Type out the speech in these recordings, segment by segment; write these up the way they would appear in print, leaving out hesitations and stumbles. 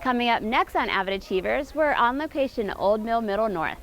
Coming up next on AVID Achievers, we're on location at Old Mill Middle North.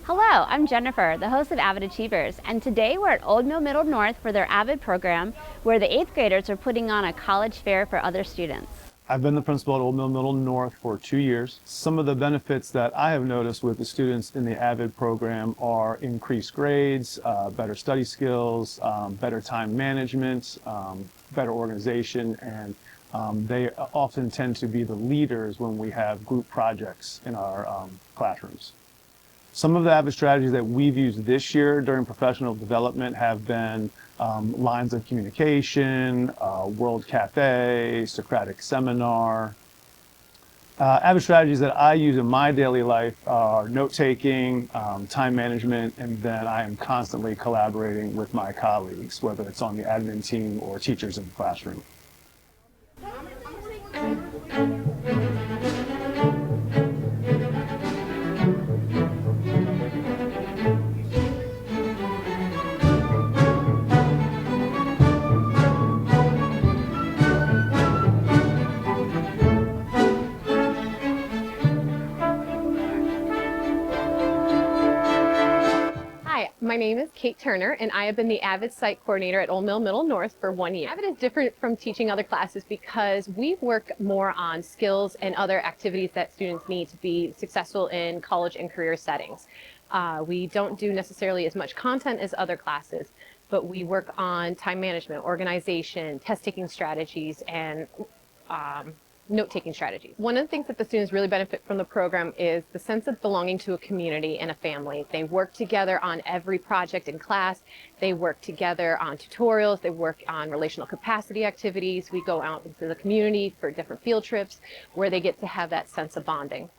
Hello, I'm Jennifer, the host of AVID Achievers, and today we're at Old Mill Middle North for their AVID program, where the 8th graders are putting on a college fair for other students. I've been the principal at Old Mill Middle North for 2 years. Some of the benefits that I have noticed with the students in the AVID program are increased grades, better study skills, better time management, better organization, and they often tend to be the leaders when we have group projects in our classrooms. Some of the AVID strategies that we've used this year during professional development have been lines of communication, World Cafe, Socratic Seminar. AVID strategies that I use in my daily life are note-taking, time management, and then I am constantly collaborating with my colleagues, whether it's on the admin team or teachers in the classroom. My name is Kate Turner, and I have been the AVID Site Coordinator at Old Mill Middle North for 1 year. AVID is different from teaching other classes because we work more on skills and other activities that students need to be successful in college and career settings. We don't do necessarily as much content as other classes, but we work on time management, organization, test-taking strategies, and note-taking strategies. One of the things that the students really benefit from the program is the sense of belonging to a community and a family. They work together on every project in class. They work together on tutorials. They work on relational capacity activities. We go out into the community for different field trips where they get to have that sense of bonding.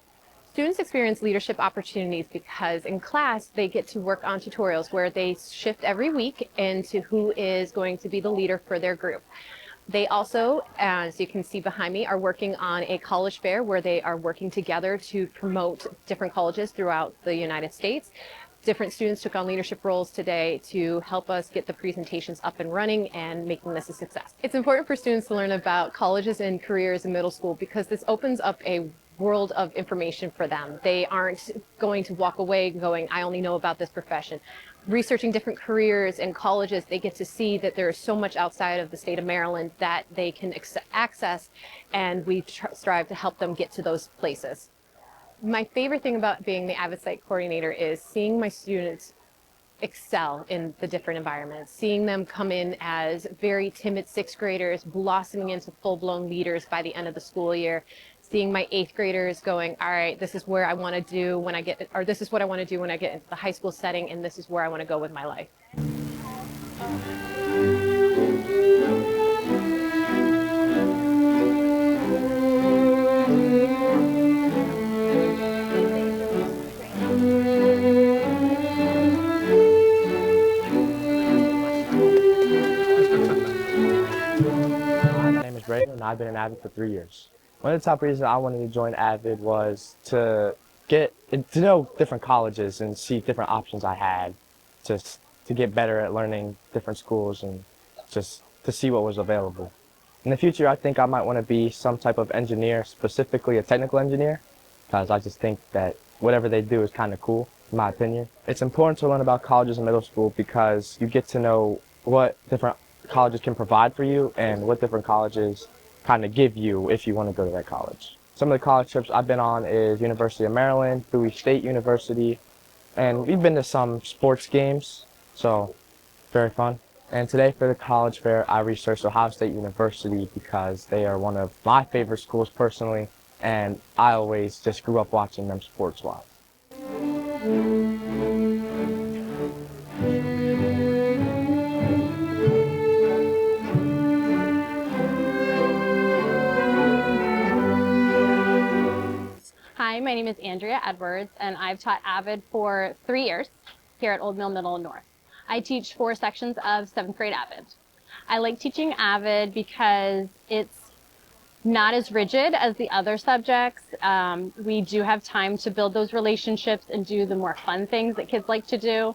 Students experience leadership opportunities because in class they get to work on tutorials where they shift every week into who is going to be the leader for their group. They also, as you can see behind me, are working on a college fair where they are working together to promote different colleges throughout the United States. Different students took on leadership roles today to help us get the presentations up and running and making this a success. It's important for students to learn about colleges and careers in middle school because this opens up a world of information for them. They aren't going to walk away going, I only know about this profession. Researching different careers and colleges, they get to see that there is so much outside of the state of Maryland that they can access, and we strive to help them get to those places. My favorite thing about being the AVID Site Coordinator is seeing my students excel in the different environments, seeing them come in as very timid 6th graders, blossoming into full-blown leaders by the end of the school year, seeing my 8th graders going, all right, this is where I want to do when I get, or this is what I want to do when I get into the high school setting, and this is where I want to go with my life. My name is Brayden, and I've been an AVID for 3 years. One of the top reasons I wanted to join AVID was to get to know different colleges and see different options I had, just to get better at learning different schools and just to see what was available. In the future, I think I might want to be some type of engineer, specifically a technical engineer, because I just think that whatever they do is kind of cool, in my opinion. It's important to learn about colleges in middle school because you get to know what different colleges can provide for you and what different colleges kind of give you if you want to go to that college. Some of the college trips I've been on is University of Maryland, Bowie State University, and we've been to some sports games, so very fun. And today for the college fair, I researched Ohio State University because they are one of my favorite schools personally, and I always just grew up watching them sports-wise. Hi, my name is Andrea Edwards, and I've taught AVID for 3 years here at Old Mill Middle North. I teach 4 sections of 7th grade AVID. I like teaching AVID because it's not as rigid as the other subjects. We do have time to build those relationships and do the more fun things that kids like to do.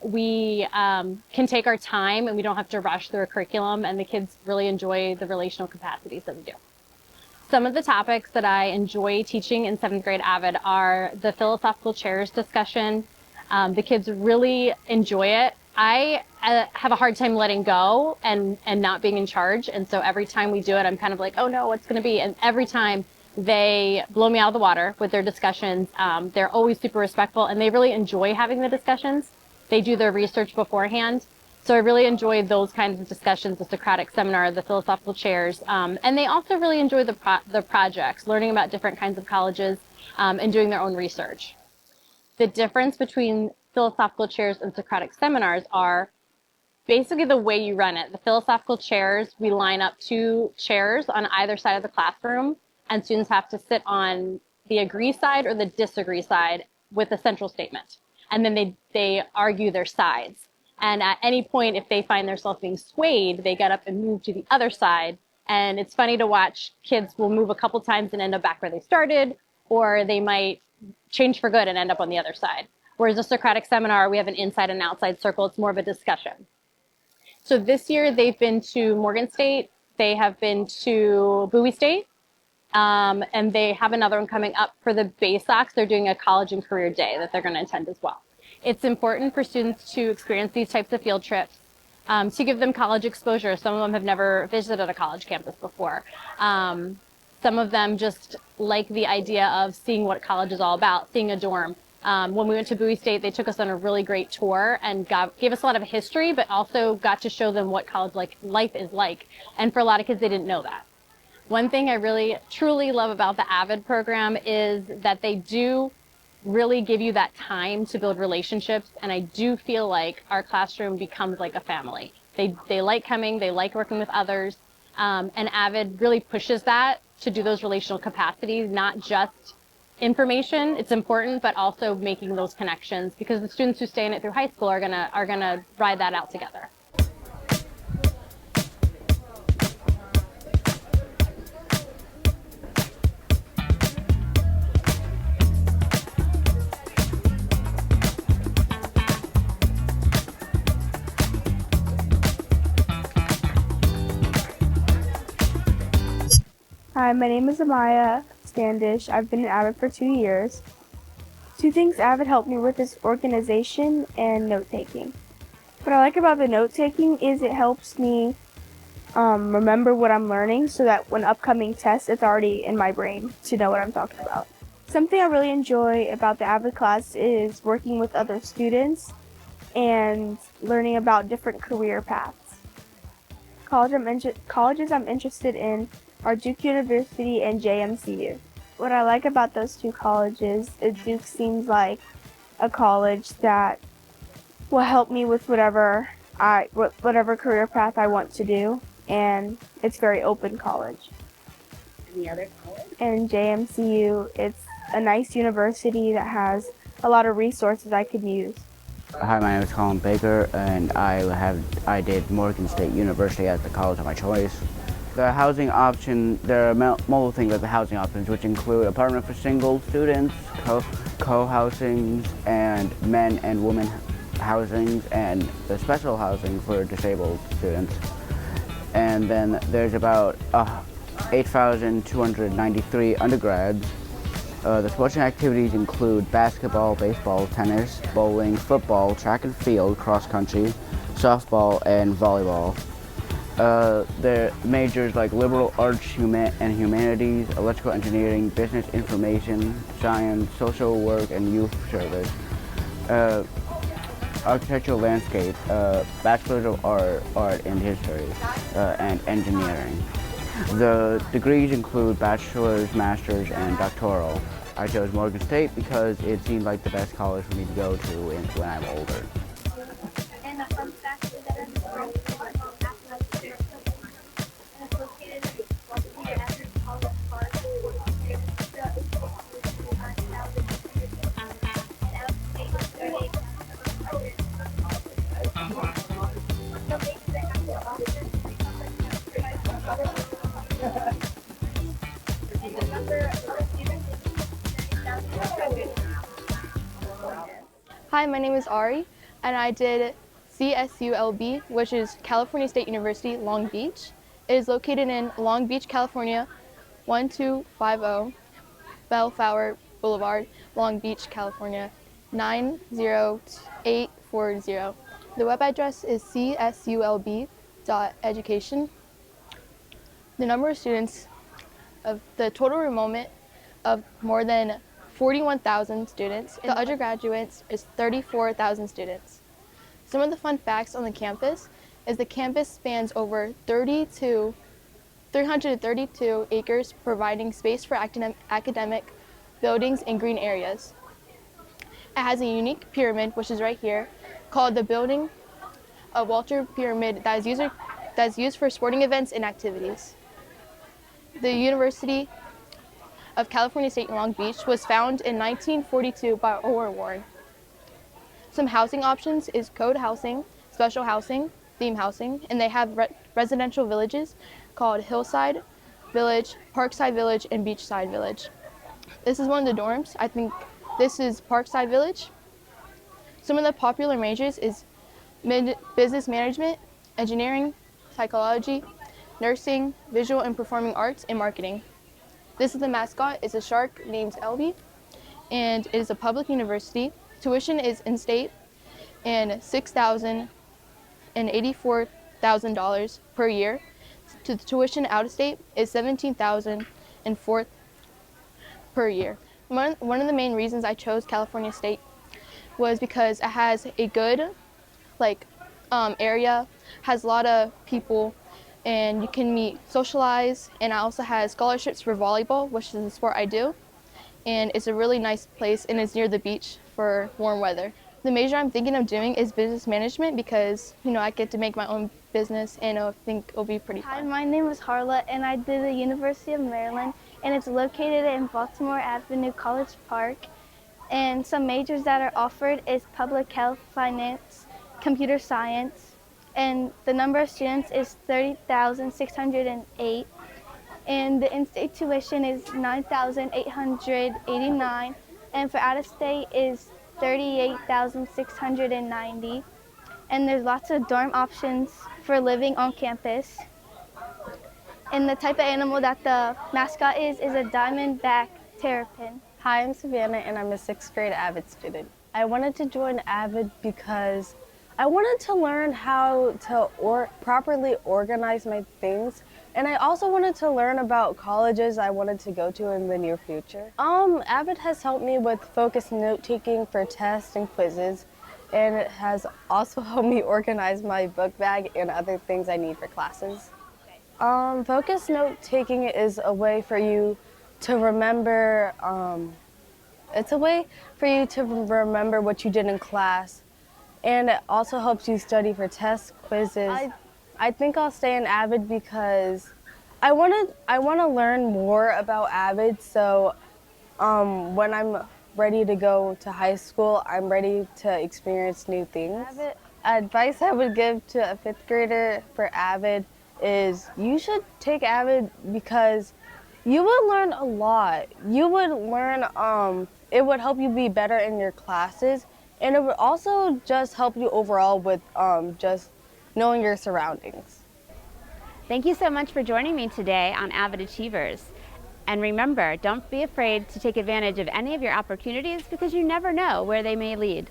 We can take our time and we don't have to rush through a curriculum, and the kids really enjoy the relational capacities that we do. Some of the topics that I enjoy teaching in 7th grade AVID are the philosophical chairs discussion. The kids really enjoy it. I have a hard time letting go and not being in charge. And so every time we do it, I'm kind of like, oh no, what's going to be? And every time they blow me out of the water with their discussions. They're always super respectful and they really enjoy having the discussions. They do their research beforehand. So I really enjoy those kinds of discussions, the Socratic seminar, the philosophical chairs. And they also really enjoy the projects, learning about different kinds of colleges and doing their own research. The difference between philosophical chairs and Socratic seminars are basically the way you run it. The philosophical chairs, we line up 2 chairs on either side of the classroom, and students have to sit on the agree side or the disagree side with a central statement. And then they argue their sides. And at any point, if they find themselves being swayed, they get up and move to the other side. And it's funny to watch. Kids will move a couple times and end up back where they started, or they might change for good and end up on the other side. Whereas a Socratic seminar, we have an inside and outside circle. It's more of a discussion. So this year they've been to Morgan State. They have been to Bowie State. And they have another one coming up for the BASOCs. They're doing a college and career day that they're going to attend as well. It's important for students to experience these types of field trips, to give them college exposure. Some of them have never visited a college campus before. Some of them just like the idea of seeing what college is all about, seeing a dorm. When we went to Bowie State, they took us on a really great tour and gave us a lot of history, but also got to show them what college life is like. And for a lot of kids, they didn't know that. One thing I really, truly love about the AVID program is that they do really give you that time to build relationships. And I do feel like our classroom becomes like a family. They like coming, they like working with others. And AVID really pushes that to do those relational capacities, not just information. It's important, but also making those connections, because the students who stay in it through high school are gonna ride that out together. Hi, my name is Amaya Standish. I've been in AVID for 2 years. 2 things AVID helped me with is organization and note-taking. What I like about the note-taking is it helps me remember what I'm learning so that when upcoming tests, it's already in my brain to know what I'm talking about. Something I really enjoy about the AVID class is working with other students and learning about different career paths. Colleges I'm interested in are Duke University and JMCU. What I like about those 2 colleges is Duke seems like a college that will help me with whatever career path I want to do, and it's very open college. And the other college? And JMCU, it's a nice university that has a lot of resources I could use. Hi, my name is Colin Baker, and I did Morgan State University as the college of my choice. The housing option, there are multiple things with the housing options, which include apartment for single students, co-housings, and men and women housings, and the special housing for disabled students. And then there's about 8,293 undergrads. The sports and activities include basketball, baseball, tennis, bowling, football, track and field, cross country, softball, and volleyball. Their majors like liberal arts and humanities, electrical engineering, business information, science, social work, and youth service. Architectural landscape, bachelor's of art and history, and engineering. The degrees include bachelor's, master's, and doctoral. I chose Morgan State because it seemed like the best college for me to go to when I'm older. Hi, my name is Ari, and I did CSULB, which is California State University, Long Beach. It is located in Long Beach, California, 1250 Bellflower Boulevard, Long Beach, California, 90840. The web address is csulb.education. The number of students of the total enrollment of more than 41,000 students. The undergraduates is 34,000 students. Some of the fun facts on the campus is the campus spans over 332 acres, providing space for academic buildings and green areas. It has a unique pyramid, which is right here, called the Building of Walter Pyramid that is used for sporting events and activities. The University of California State in Long Beach was founded in 1942 by Orr Warren. Some housing options is code housing, special housing, theme housing, and they have residential villages called Hillside Village, Parkside Village, and Beachside Village. This is one of the dorms. I think this is Parkside Village. Some of the popular majors is business management, engineering, psychology, nursing, visual and performing arts, and marketing. This is the mascot. It's a shark named Elby, and it is a public university. Tuition is in-state and $6,084,000 per year. The tuition out-of-state is $17,004 per year. One of the main reasons I chose California State was because it has a good area, has a lot of people, and you can socialize, and it also has scholarships for volleyball, which is the sport I do, and it's a really nice place, and it's near the beach for warm weather. The major I'm thinking of doing is business management because, I get to make my own business, and I think it'll be pretty fun. Hi, my name is Harla, and I did the University of Maryland, and it's located in Baltimore Avenue College Park. And some majors that are offered is public health, finance, computer science, and the number of students is 30,608, and the in-state tuition is $9,889, and for out-of-state is $38,690, and there's lots of dorm options for living on campus. And the type of animal that the mascot is a diamondback terrapin. Hi, I'm Savannah, and I'm a 6th grade AVID student. I wanted to join AVID because I wanted to learn how to properly organize my things, and I also wanted to learn about colleges I wanted to go to in the near future. AVID has helped me with focused note-taking for tests and quizzes, and it has also helped me organize my book bag and other things I need for classes. Focused note-taking is a way for you to remember, remember what you did in class. And it also helps you study for tests, quizzes. I think I'll stay in AVID because I want to learn more about AVID. So when I'm ready to go to high school, I'm ready to experience new things. Advice I would give to a 5th grader for AVID is you should take AVID because you would learn a lot. You would learn, it would help you be better in your classes. And it would also just help you overall with just knowing your surroundings. Thank you so much for joining me today on AVID Achievers. And remember, don't be afraid to take advantage of any of your opportunities because you never know where they may lead.